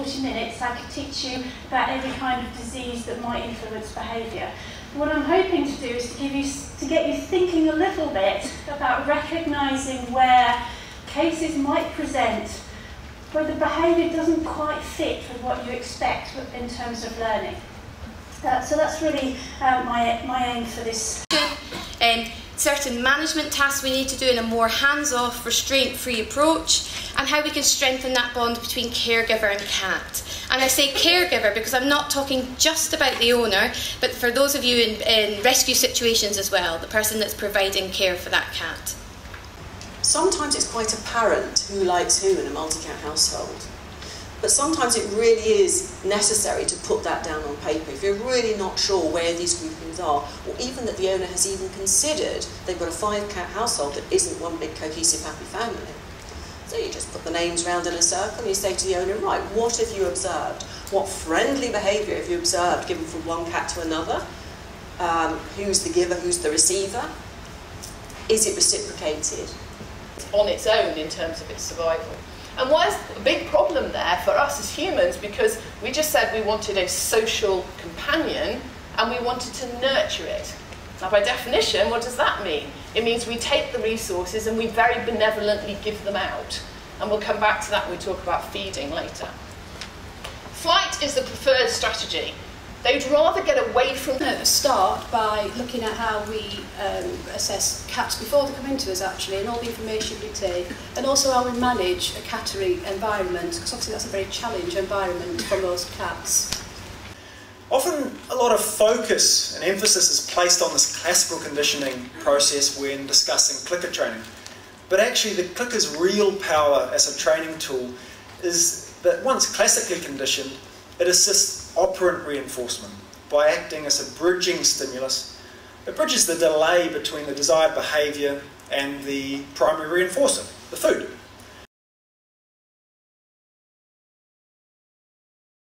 40 minutes, I could teach you about every kind of disease that might influence behaviour. What I'm hoping to do is to get you thinking a little bit about recognising where cases might present where the behaviour doesn't quite fit with what you expect in terms of learning. So that's really my aim for this. Certain management tasks we need to do in a more hands-off, restraint-free approach, and how we can strengthen that bond between caregiver and cat. And I say caregiver because I'm not talking just about the owner, but for those of you in rescue situations as well, the person that's providing care for that cat. Sometimes it's quite apparent who likes who in a multi-cat household. But sometimes it really is necessary to put that down on paper. If you're really not sure where these groupings are, or even that the owner has even considered they've got a 5-cat household that isn't one big cohesive happy family. So you just put the names round in a circle and you say to the owner, right, what have you observed? What friendly behaviour have you observed given from one cat to another? Who's the giver, who's the receiver? Is it reciprocated? On its own in terms of its survival. And why is a big problem there for us as humans? Because we just said we wanted a social companion and we wanted to nurture it. Now by definition, what does that mean? It means we take the resources and we very benevolently give them out. And we'll come back to that when we talk about feeding later. Flight is the preferred strategy. They'd rather get away from... Start by looking at how we assess cats before they come into us actually, and all the information we take, and also how we manage a cattery environment, because obviously that's a very challenging environment for most cats. Often a lot of focus and emphasis is placed on this classical conditioning process when discussing clicker training. But actually the clicker's real power as a training tool is that once classically conditioned, it assists operant reinforcement by acting as a bridging stimulus. It bridges the delay between the desired behaviour and the primary reinforcer, the food.